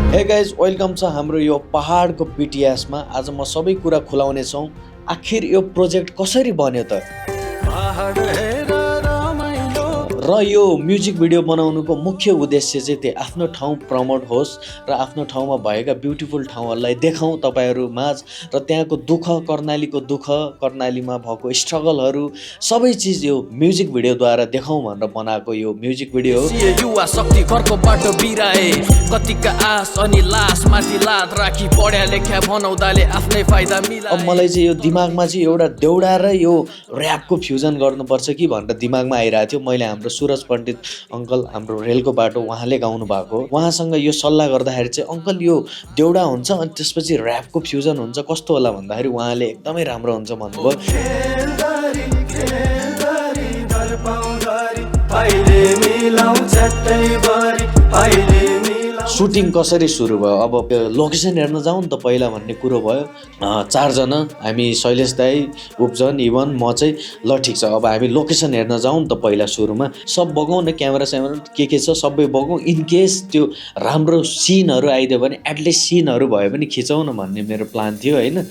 Hey guys welcome छ हाम्रो यो पहाडको बिटिएसमा। आज म सबै कुरा खुलाउने छौँ। आखिर यो प्रोजेक्ट कसरी बन्यो त र यो म्युजिक भिडियो बनाउनुको मुख्य उद्देश्य चाहिँ त्यो आफ्नो ठाउँ प्रमोट होस् र आफ्नो ठाउँमा भएका ब्युटिफुल ठाउँहरूलाई देखाउँ तपाईहरू माझ र त्यहाँको दुःख कर्णालीको दुःख कर्णालीमा भएको स्ट्रगलहरू सबै चिज यो म्युजिक भिडियोद्वारा देखाउँ भनेर बनाएको यो म्युजिक भिडियो हो। युवा शक्ति घरको बाटो बिराए कतिका आस अनि लास माथि लात राखी पढ्या लेख्या बनाउँदाले आफ्नै फाइदा मिला। अब मलाई चाहिँ यो दिमागमा चाहिँ एउटा देउडा र यो ऱ्यापको फ्युजन गर्नुपर्छ कि भनेर दिमागमा आइरहेको थियो। मैले हाम्रो सुरज पण्डित अङ्कल हाम्रो रेलको बाटो उहाँले गाउनु भएको, उहाँसँग यो सल्लाह गर्दाखेरि चाहिँ अङ्कल यो देउडा हुन्छ अनि त्यसपछि ऱ्यापको फ्युजन हुन्छ कस्तो होला भन्दाखेरि उहाँले एकदमै राम्रो हुन्छ भन्नुभयो। सुटिङ कसरी सुरु भयो? अब लोकेसन हेर्न जाउँ नि त पहिला भन्ने कुरो भयो। 4 जना हामी शैलेश दाई, उपजन, इवन म चाहिँ ल ठिक छ अब हामी लोकेसन हेर्न जाउँ नि त पहिला सुरुमा। सब बगाउँ न क्यामेरा स्यामेरा के छ सबै बगाउँ। इन केस त्यो राम्रो सिनहरू आइदियो भने एटलिस्ट सिनहरू भयो भने खिचौँ न भन्ने मेरो प्लान थियो होइन।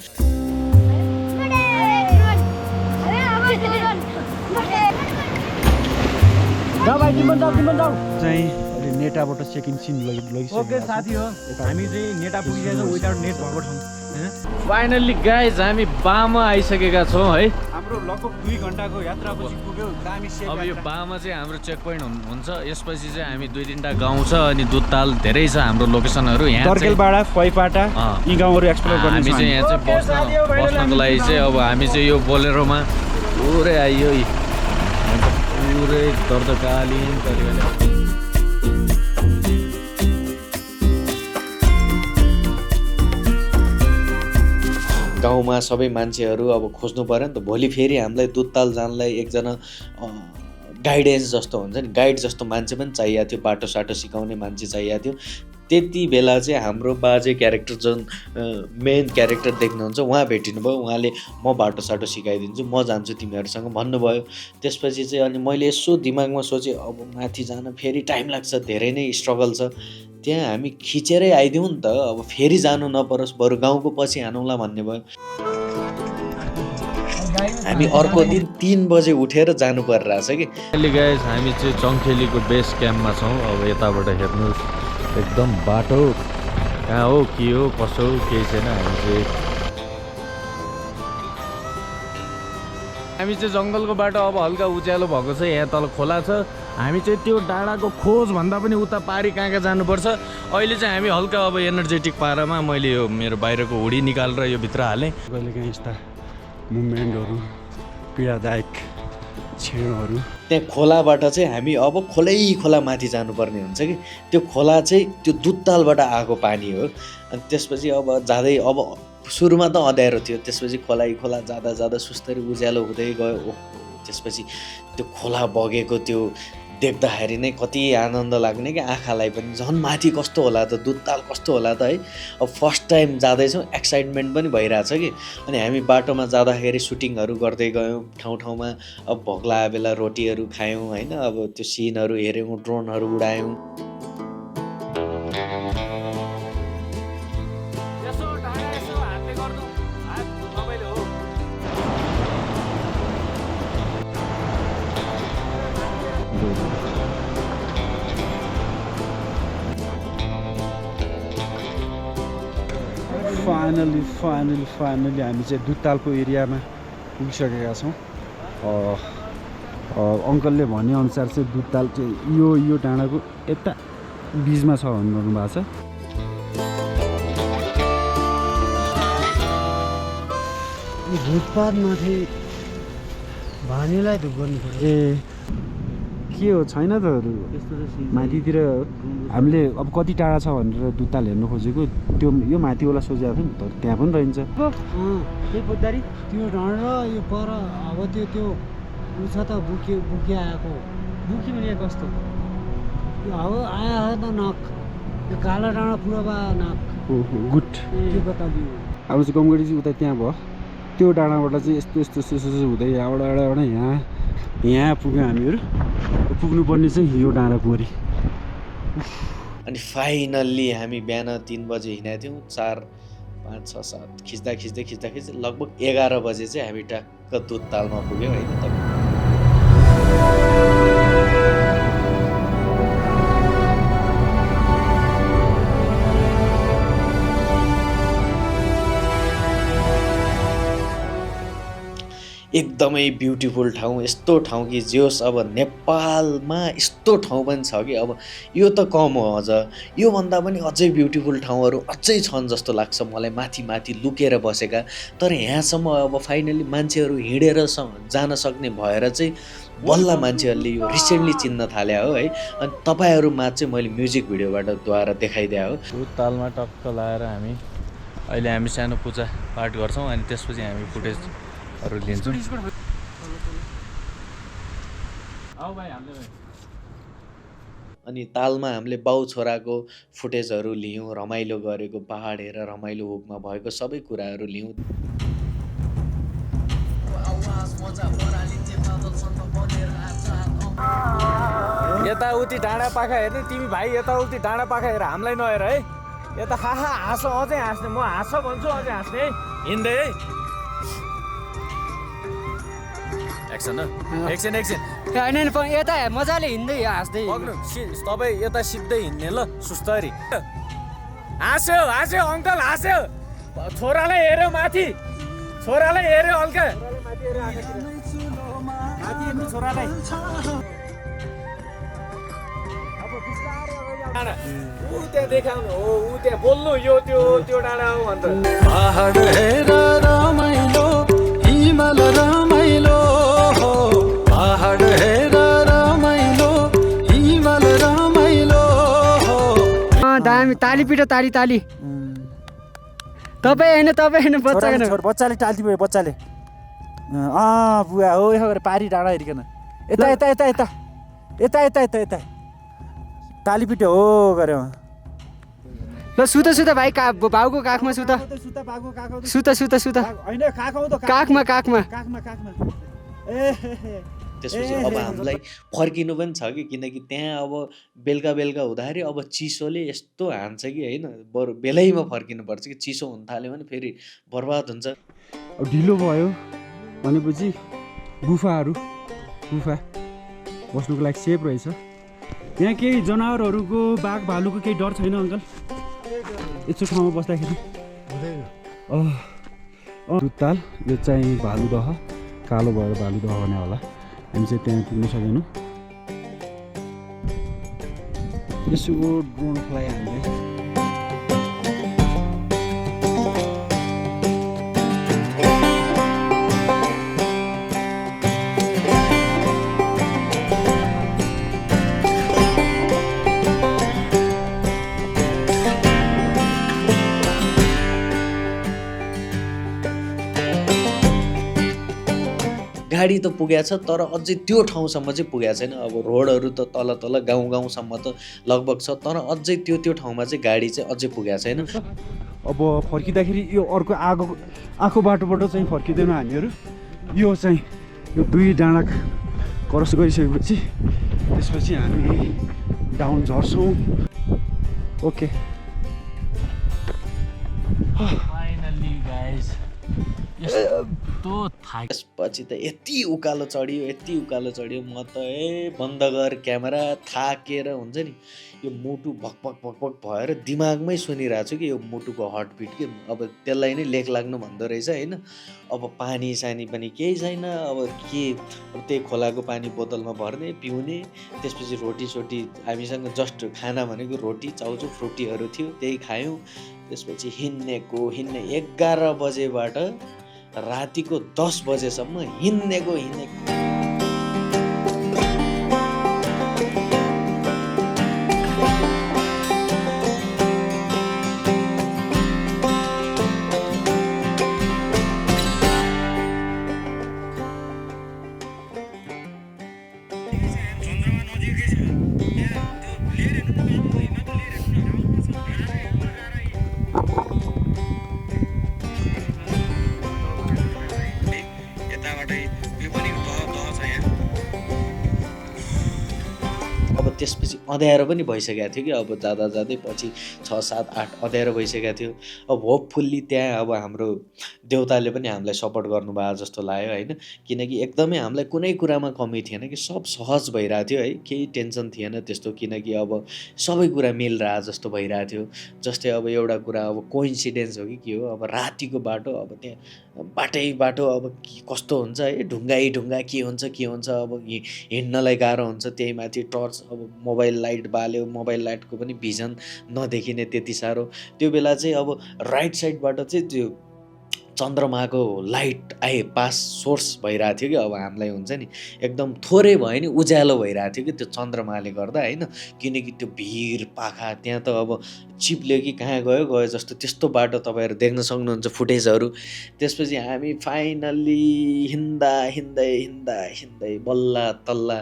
नेटाबाट सेकेन्ड सिन लगिसक्यो। ओके साथी हो, हामी चाहिँ नेटा पुगिरहेको छौँ विदाउट नेट भएको ठाउँ। फाइनल्ली गाइज हामी बामा आइसकेका छौँ है। हाम्रो लगभग 2 घन्टाको यात्रापछि पुग्यो। दामी सेप। अब यो बामा चाहिँ हाम्रो चेक पोइन्ट हुन्छ। यसपछि चाहिँ हामी 2-3टा गाउँ छ अनि दुधताल धेरै छ हाम्रो लोकेसनहरू। यहाँ दर्केलबाडा, फैपाटा यी गाउँहरू एक्सप्लोर गर्ने हामी चाहिँ यहाँ चाहिँ बस्नको लागि चाहिँ अब हामी चाहिँ यो बोलेरोमा पुरै आइयो पुरै दर्दकालीन तरिकाले। गाउँमा सबै मान्छेहरू अब खोज्नु पऱ्यो नि त। भोलि फेरि हामीलाई दुधताल जानलाई एकजना गाइडेन्स जस्तो हुन्छ नि, गाइड जस्तो मान्छे पनि चाहिएको थियो, बाटो साटो सिकाउने मान्छे चाहिएको थियो। त्यति बेला चाहिँ हाम्रो बाजे क्यारेक्टर जुन मेन क्यारेक्टर देख्नुहुन्छ उहाँ भेटिनु भयो। उहाँले म बाटो साटो सिकाइदिन्छु, म जान्छु तिमीहरूसँग भन्नुभयो। त्यसपछि चाहिँ अनि मैले यसो दिमागमा सोचेँ अब माथि जान फेरि टाइम लाग्छ, धेरै नै स्ट्रगल छ, त्यहाँ हामी खिचेरै आइदिउँ नि त, अब फेरि जानु नपरोस्, बरु गाउँको पछि हानौँला भन्ने भयो। हामी अर्को दिन 3 बजे उठेर जानु परिरहेछ कि। अहिले गाइज हामी चाहिँ चङ्खेलीको बेस क्याम्पमा छौँ। अब यताबाट हेर्नुहोस् एकदम बाटो कहाँ हो के हो कसो हो केही छैन। हामी चाहिँ जङ्गलको बाटो अब हल्का उज्यालो भएको छ। यहाँ तल खोला छ। हामी चाहिँ त्यो डाँडाको खोज भन्दा पनि उता पारी कहाँ कहाँ जानुपर्छ। अहिले चाहिँ हामी हल्का अब एनर्जेटिक पारामा मैले यो मेरो बाहिरको हुडी निकालेर यो भित्र हालेँ। कहिलेकाहीँ यस्ता मुभमेन्टहरू पीडादायक क्षणहरू। त्यहाँ खोलाबाट चाहिँ हामी अब खोला माथि जानुपर्ने हुन्छ कि। त्यो खोला चाहिँ त्यो दुधतालबाट आएको पानी हो। अनि त्यसपछि अब जाँदै अब सुरुमा त अँध्यारो थियो, त्यसपछि खोला जाँदा जाँदा सुस्तरी उज्यालो हुँदै गयो। त्यसपछि त्यो खोला बगेको त्यो देख्दाखेरि नै कति आनन्द लाग्ने कि आँखालाई पनि। झन् माथि कस्तो होला त, दुधताल कस्तो होला त है। अब फर्स्ट टाइम जाँदैछौँ, एक्साइटमेन्ट पनि भइरहेछ कि। अनि हामी बाटोमा जाँदाखेरि सुटिङहरू गर्दै गयौँ ठाउँ ठाउँमा। अब भोक लागेको बेला रोटीहरू खायौँ होइन। अब त्यो सिनहरू हेऱ्यौँ, ड्रोनहरू उडायौँ। फाइनली हामी चाहिँ दुधतालको एरियामा पुगिसकेका छौँ। अङ्कलले भनेअनुसार चाहिँ दुधताल चाहिँ यो डाँडाको यता बिचमा छ भन्नु भएको छ। भुटपातमाथि भानीलाई धुप गर्नु पर्छ। ए के हो छैन त माथितिर हामीले अब कति टाढा छ भनेर दुधताल हेर्न खोजेको। त्यो यो माथिवाला सोचेको थियो नि त, त्यहाँ पनि रहन्छ त्यो डाँडा यो पर। अब त्यो उ छ त बुकिया आएको। बुकी भने कस्तो यो अब आया त नक यो कालो डाँडा पुरा बा नक गुड। त्यो कता दियो अब चाहिँ गमगढी चाहिँ उता त्यहाँ भयो। त्यो डाँडाबाट चाहिँ यस्तो हुँदै यहाँबाट यहाँ पुग्यौँ हामीहरू। पुग्नुपर्ने चाहिँ यो डाँडा पुगरी। अनि अनि फाइनल्ली हामी बिहान 3 बजे हिँडेको थियौँ 4 5 6 7 खिच्दा लगभग 11 बजे चाहिँ हामी ट्याक्क दुधतालमा पुग्यौँ होइन त। एकदमै ब्युटिफुल ठाउँ, यस्तो ठाउँ कि जे होस् अब नेपालमा यस्तो ठाउँ पनि छ कि अब यो त कम हो अझ, योभन्दा पनि अझै ब्युटिफुल ठाउँहरू अझै छन् जस्तो लाग्छ मलाई, माथि लुकेर बसेका। तर यहाँसम्म अब फाइनली मान्छेहरू हिँडेर जान सक्ने भएर चाहिँ बल्ल मान्छेहरूले यो रिसेन्टली चिन्न थाले हो है। अनि तपाईँहरूमा चाहिँ मैले म्युजिक भिडियोबाट द्वारा देखाइदिए हो। दुधतालमा टक्क लाएर अहिले हामी सानो पूजा पाठ गर्छौँ अनि त्यसपछि हामी फुटेजहरू लिन्छौँ। अनि तालमा हामीले बाउ छोराको फुटेजहरू लियौँ, रमाइलो गरेको, पहाड हेरेर रमाइलो हुकमा भएको सबै कुराहरू लियौँ। यताउति डाँडा पाखा हेर्ने तिमी भाइ, यताउति डाँडा पाखा हेर, हामीलाई नहेर है। यता हाँस अझै हाँस्ने, म हाँस भन्छु अझै हाँस्ने है। हिँड्दै है, एक्सन एकछिन होइन यता मजाले हिँड्दै हाँस्दै पक्नु तपाईँ यता सिधै हिँड्ने ल सुस्तरी। हाँस्यो अङ्कल हाँस्यो, छोरालाई हेऱ्यो माथि, छोरालाई हेऱ्यो हल्का छोरालाई। ऊ त्यहाँ देखाउनु हो, ऊ त्यहाँ बोल्नु यो त्यो डाँडा हो भन्छ। पहाड हेर रमाइलो, हिमाल रमाइलो, पहाड हेर रमाइलो, हिमाल रमाइलो। दामी ताली पिटो ताली तपाईँ होइन बच्चाले टाल्ती पऱ्यो बच्चाले। बुवा हो यो पारी डाँडा हेरिकन यता ताली पिट्यो हो गऱ्यो। ल सुत भाइ बाउको काखमा सुत काखमा त्यसपछि अब हामीलाई फर्किनु पनि छ कि, किनकि त्यहाँ अब बेलुका हुँदाखेरि अब चिसोले यस्तो हान्छ कि होइन, बरु बेलैमा फर्किनुपर्छ कि चिसो हुन थाल्यो भने फेरि बर्बाद हुन्छ। अब ढिलो भयो भनेपछि गुफा बस्नुको लागि सेफ रहेछ। यहाँ केही जनावरहरूको बाघ भालुको केही डर छैन अङ्कल यस्तो ठाउँमा बस्दाखेरि? दुधताल यो चाहिँ भालुदह, कालो भएर भालुदह भने होला। हामी चाहिँ त्यहाँ पुग्न सकेनौँ। यसो ड्रोन फ्लाइ हामीले गाडी त पुगेको छ तर अझै त्यो ठाउँसम्म चाहिँ पुगेको छैन। अब रोडहरू त तल गाउँसम्म त लगभग छ, तर अझै त्यो ठाउँमा चाहिँ गाडी चाहिँ अझै पुगेको छैन। अब फर्किँदाखेरि यो अर्को आएको बाटोबाट चाहिँ फर्किँदैनौँ हामीहरू। यो चाहिँ यो 2 डाँडा क्रस गरिसकेपछि त्यसपछि हामी डाउन झर्छौँ। ओके फाइनल्ली गाइस त्यसपछि त यति उकालो चढियो म त बन्द गर क्यामेरा, थाकेर हुन्छ नि यो मुटु भकभक भएर दिमागमै सुनिरहेको छु कि यो मुटुको हार्टबिट कि अब त्यसलाई नै लेख लाग्नु भन्दो रहेछ होइन। अब पानी सानी पनि केही छैन, अब त्यही खोलाको पानी बोतलमा भर्ने पिउने, त्यसपछि रोटी सोटी हामीसँग जस्ट खाना भनेको रोटी चाउचु फ्रुटीहरू थियो त्यही खायौँ। त्यसपछि हिँड्ने 11 बजेबाट रातिको 10 बजेसम्म हिँडेको अँध्यारो पनि भइसकेको थियो कि अब जाँदा जाँदै पछि 6, 7, 8 अँध्यारो भइसकेको थियो। अब होपफुल्ली त्यहाँ अब हाम्रो देउताले पनि हामीलाई सपोर्ट गर्नुभयो जस्तो लाग्यो होइन, किनकि एकदमै हामीलाई कुनै कुरामा कमी थिएन कि सब सहज भइरहेको थियो है, केही टेन्सन थिएन त्यस्तो, किनकि अब सबै कुरा मिलिरहेको जस्तो भइरहेको थियो। जस्तै अब एउटा कुरा अब कोइन्सिडेन्स हो कि के हो, अब रातिको बाटो, अब त्यहाँ बाटो अब कस्तो हुन्छ है, ढुङ्गा के हुन्छ अब हिँड्नलाई गाह्रो हुन्छ, त्यही माथि टर्च अब मोबाइल लाइट बाल्यो, मोबाइल लाइटको पनि भिजन नदेखिने त्यति साह्रो। त्यो बेला चाहिँ अब राइट साइडबाट चाहिँ त्यो चन्द्रमाको लाइट पास सोर्स भइरहेको थियो कि अब हामीलाई हुन्छ नि एकदम थोरै भयो नि उज्यालो भइरहेको थियो कि त्यो चन्द्रमाले गर्दा होइन, किनकि त्यो भिर पाखा त्यहाँ त अब चिप्ल्यो कि कहाँ गयो जस्तो त्यस्तो बाटो तपाईँहरू देख्न सक्नुहुन्छ फुटेजहरू। त्यसपछि हामी फाइनल्ली हिँड्दै बल्ल तल्ला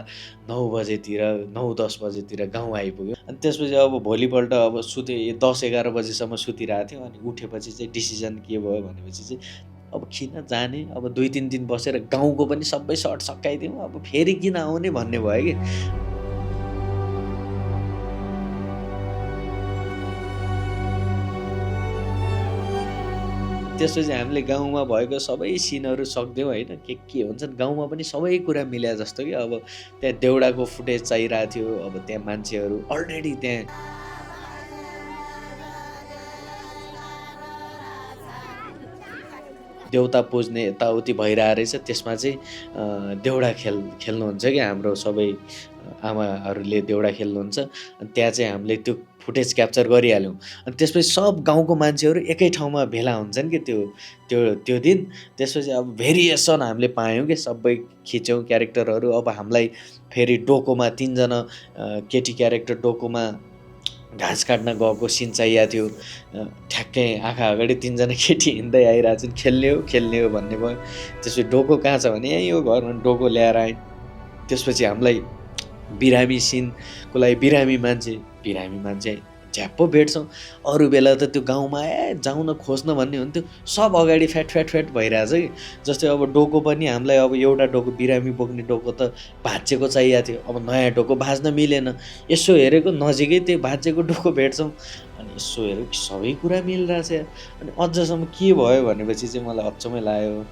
9 बजेतिर 9-10 बजेतिर गाउँ आइपुग्यो। अनि त्यसपछि अब भोलिपल्ट अब सुते 10-11 बजीसम्म सुतिरहेको थियो। अनि उठेपछि चाहिँ डिसिजन के भयो भनेपछि चाहिँ अब किन जाने, अब 2-3 दिन बसेर गाउँको पनि सबै सर्ट सकाइदिउँ, अब फेरि किन आउने भन्ने भयो कि। त्यसपछि हामीले गाउँमा भएको सबै सिनहरू सक्दियौँ होइन, के हुन्छन् गाउँमा पनि सबै कुरा मिल्या जस्तो कि। अब त्यहाँ देउडाको फुटेज चाहिरहेको थियो, अब त्यहाँ मान्छेहरू अलरेडी त्यहाँ देउता पुज्ने यताउति भइरहेको रहेछ। त्यसमा चाहिँ देउडा खेल्नुहुन्छ कि हाम्रो सबै आमाहरूले देउडा खेल्नुहुन्छ। अनि त्यहाँ चाहिँ हामीले त्यो फुटेज क्याप्चर गरिहाल्यौँ। अनि त्यसपछि सब गाउँको मान्छेहरू एकै ठाउँमा भेला हुन्छन् कि त्यो दिन। त्यसपछि अब भेरिएसन हामीले पायौँ कि, सबै खिच्यौँ क्यारेक्टरहरू। अब हामीलाई फेरि डोकोमा 3 जना केटी क्यारेक्टर डोकोमा घाँस काट्न गएको सिन चाहिएको थियो। ठ्याक्कै आँखा अगाडि 3 जना केटी हिँड्दै आइरहेछन्, खेल्ने हो भन्ने भयो। त्यसपछि डोको कहाँ छ भने यहीँ हो घरमा, डोको ल्याएर आएँ। त्यसपछि हामीलाई बिरामी सिनको लागि बिरामी मान्छे झ्याप्पो भेट्छौँ। अरू बेला त त्यो गाउँमा जाउँ न खोज्न भन्ने हुन्थ्यो, सब अगाडि फ्याट भइरहेछ कि। जस्तै अब डोको पनि हामीलाई अब एउटा डोको बिरामी बोक्ने डोको त भाँचेको चाहिएको थियो, अब नयाँ डोको भाँच्न मिलेन। यसो हेरेको नजिकै त्यो भाँचेको डोको भेट्छौँ। अनि यसो हेरेको सबै कुरा मिलिरहेछ। अनि अझसम्म के भयो भनेपछि चाहिँ मलाई अचम्मै लाग्यो।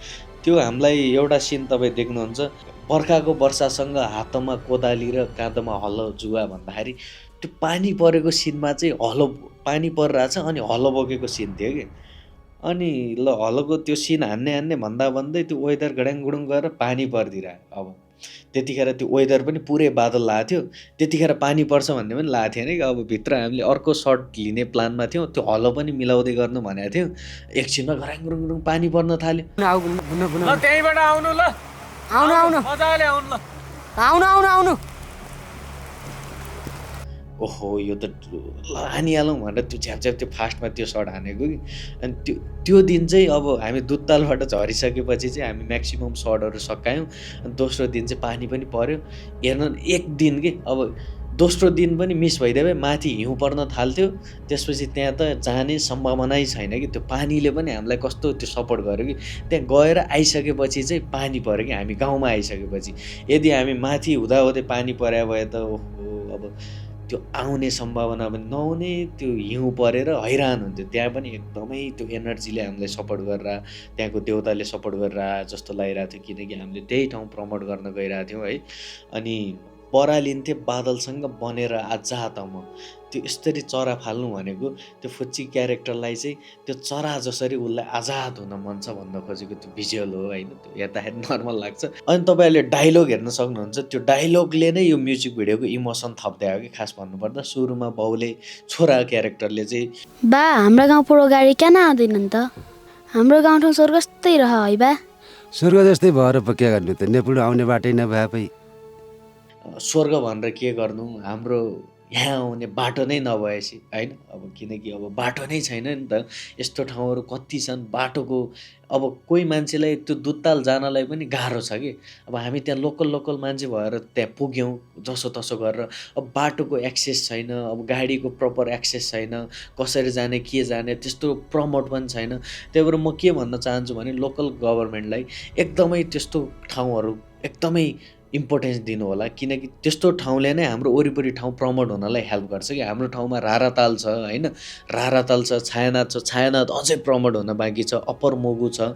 त्यो हामीलाई एउटा सिन तपाईँ देख्नुहुन्छ, बर्खाको वर्षासँग हातमा कोदाली र काँधमा हलो जुवा भन्दाखेरि त्यो पानी परेको सिनमा चाहिँ पानी परिरहेछ अनि हलो बोकेको सिन थियो कि। अनि ल हलोको त्यो सिन हान्ने भन्दै त्यो वेदर गडाङगुडुङ गरेर पानी परिदिरह्यो। अब त्यतिखेर त्यो वेदर पनि पुरै बादल लागेको थियो, त्यतिखेर पानी पर्छ भन्ने पनि लागेको थिएन कि। अब भित्र हामीले अर्को सर्ट लिने प्लानमा थियौँ, त्यो हलो पनि मिलाउँदै गर्नु भनेको थियौँ। एकछिनमा गडाङगुडुङ पानी पर्न थाल्यो। त्यहीँबाट आउनु ल, आउनु मजाले आउनु ल। आउनु ओहो यो त हानिहालौँ भनेर त्यो झ्याप त्यो फास्टमा त्यो सर्ट हानेको कि। अनि त्यो दिन चाहिँ अब हामी दुत्तालबाट झरिसकेपछि चाहिँ हामी म्याक्सिमम् सर्टहरू सकायौँ। अनि दोस्रो दिन चाहिँ पानी पनि पर्यो। हेर्नु एक दिन कि अब दोस्रो दिन पनि मिस भइदियो, माथि हिउँ पर्न थाल्थ्यो। त्यसपछि त्यहाँ त जाने सम्भावनै छैन कि, त्यो पानीले पनि हामीलाई कस्तो त्यो सपोर्ट गर्यो कि। त्यहाँ गएर आइसकेपछि चाहिँ पानी पर्यो कि, हामी गाउँमा आइसकेपछि। यदि हामी माथि हुँदाहुँदै पानी पर्या भए त ओहो अब त्यो आउने सम्भावना पनि नहुने, त्यो हिउँ परेर हैरान हुन्थ्यो। त्यहाँ पनि एकदमै त्यो एनर्जीले हामीलाई सपोर्ट गरेर, त्यहाँको देउताले सपोर्ट गरेर जस्तो लागिरहेको थियो, किनकि हामीले त्यही ठाउँ प्रमोट गर्न गइरहेको थियौँ है। अनि परालिन्थे बादलसँग बनेर आजा त म, त्यो यसरी चरा फाल्नु भनेको त्यो फुच्ची क्यारेक्टरलाई चाहिँ त्यो चरा जसरी उसलाई आजाद हुन मन छ भन्न खोजेको त्यो भिजुअल हो होइन। त्यो हेर्दाखेरि नर्मल लाग्छ। अनि तपाईँहरूले डायलग हेर्न सक्नुहुन्छ, त्यो डायलगले नै यो म्युजिक भिडियोको इमोसन थप्दै हो कि। खास भन्नुपर्दा सुरुमा बाउले छोरा क्यारेक्टरले चाहिँ बा हाम्रो गाउँ पुरो गाडी किन आउँदैनन् त, हाम्रो गाउँठाउँ स्वर्ग जस्तै रह है बा। स्वर्ग जस्तै भएर पो के गर्नु त, नेपुर आउने बाटै नभए पै स्वर्ग भनेर के गर्नु, हाम्रो यहाँ आउने बाटो नै नभएपछि होइन। अब किनकि अब बाटो नै छैन नि त। यस्तो ठाउँहरू कति छन्, बाटोको अब कोही मान्छेलाई त्यो दुत्ताल जानलाई पनि गाह्रो छ कि। अब हामी त्यहाँ लोकल मान्छे भएर त्यहाँ पुग्यौँ जसो तसो गरेर। अब बाटोको एक्सेस छैन, अब गाडीको प्रपर एक्सेस छैन, कसरी जाने के जाने त्यस्तो प्रमोट पनि छैन। त्यही भएर म के भन्न चाहन्छु भने लोकल गभर्मेन्टलाई एकदमै त्यस्तो ठाउँहरू एकदमै इम्पोर्टेन्स दिनु होला किनकि त्यस्तो ठाउँले नै हाम्रो वरिपरि ठाउँ प्रमोट हुनलाई हेल्प गर्छ कि हाम्रो ठाउँमा राराताल छ होइन राराताल छ छायानाथ छ छायानाथ अझै प्रमोट हुन बाँकी छ अप्पर मोगु छ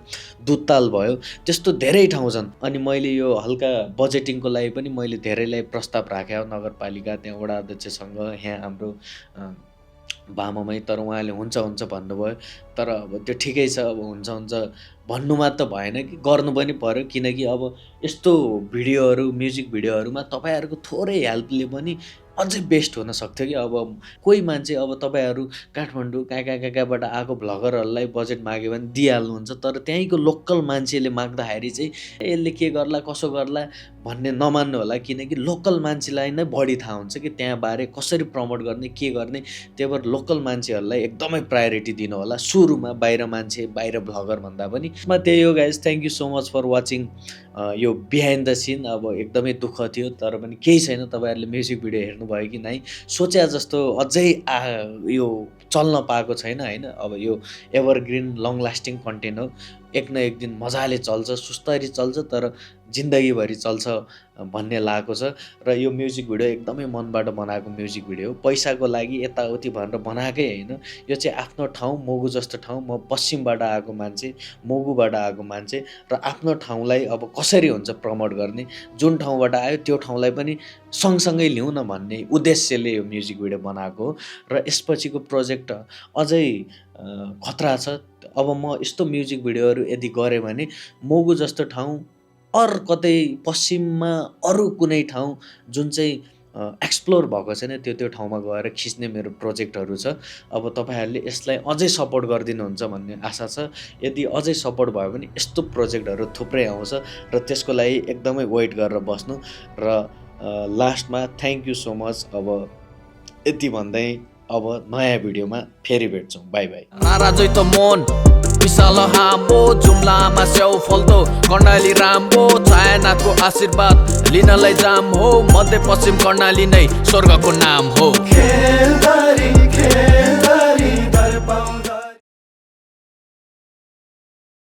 दुत्ताल भयो त्यस्तो धेरै ठाउँ छन् अनि मैले यो हल्का बजेटिङको लागि पनि मैले धेरैलाई प्रस्ताव राखेँ नगरपालिका त्यहाँ वडा अध्यक्षसँग यहाँ हाम्रो बामामै तर उहाँले हुन्छ भन्नुभयो तर अब त्यो ठिकै छ अब हुन्छ भन्नु मात्र भएन कि गर्नु पनि पर्यो किनकि अब यस्तो भिडियोहरू म्युजिक भिडियोहरूमा तपाईँहरूको थोरै हेल्पले पनि अझै बेस्ट हुन सक्थ्यो कि अब कोही मान्छे अब तपाईँहरू काठमाडौँ कहाँबाट आएको भ्लगरहरूलाई बजेट माग्यो भने दिइहाल्नुहुन्छ तर त्यहीँको लोकल मान्छेले माग्दाखेरि चाहिँ यसले के गर्ला कसो गर्ला भन्ने नमान्नु होला किनकि लोकल मान्छेलाई नै बढी थाहा हुन्छ कि त्यहाँ बारे कसरी प्रमोट गर्ने के गर्ने त्यही भएर लोकल मान्छेहरूलाई एकदमै प्रायोरिटी दिनु होला सुरुमा बाहिर मान्छे बाहिर भ्लगर भन्दा पनि त्यही हो guys thank you so much for watching यो बिहाइन्ड द सिन अब एकदमै दुःख थियो तर पनि केही छैन तपाईँहरूले म्युजिक भिडियो हेर्नुभयो कि नै सोचे जस्तो अझै यो चल्न पाएको छैन होइन अब यो एभरग्रिन लङ लास्टिङ कन्टेन्ट हो एक न एक दिन मजाले चल्छ सुस्तरी चल्छ तर जिन्दगीभरि चल्छ भन्ने लागेको छ र यो म्युजिक भिडियो एकदमै मनबाट बनाएको म्युजिक भिडियो पैसाको लागि यताउति भनेर बनाएकै होइन यो चाहिँ आफ्नो ठाउँ मोगु जस्तो ठाउँ म पश्चिमबाट आएको मान्छे मोगुबाट आएको मान्छे र आफ्नो ठाउँलाई अब कसरी हुन्छ प्रमोट गर्ने जुन ठाउँबाट आयो त्यो ठाउँलाई पनि सँगसँगै ल्याउँ न भन्ने उद्देश्यले यो म्युजिक भिडियो बनाएको हो र यसपछिको प्रोजेक्ट अझै खतरा छ अब म यस्तो म्युजिक भिडियोहरू यदि गरेँ भने मोगु जस्तो ठाउँ कतै पश्चिममा अरू कुनै ठाउँ जुन चाहिँ एक्सप्लोर भएको छैन त्यो ठाउँमा गएर खिच्ने मेरो प्रोजेक्टहरू छ अब तपाईँहरूले यसलाई अझै सपोर्ट गरिदिनुहुन्छ भन्ने आशा छ यदि अझै सपोर्ट भयो भने यस्तो प्रोजेक्टहरू थुप्रै आउँछ र त्यसको लागि एकदमै वेट गरेर बस्नु र लास्टमा थ्याङ्क यू सो मच अब यति भन्दै अब नयाँ भिडियोमा फेरि भेट्छौँ बाई बाई राराजै त मन विशाल हाम्बो जुम्लामा स्याउ फल्दो कर्णाली राम्बो छायानाथको आशीर्वाद लिनलाई जाम हो मध्यपश्चिम कर्णाली नै स्वर्गको नाम हो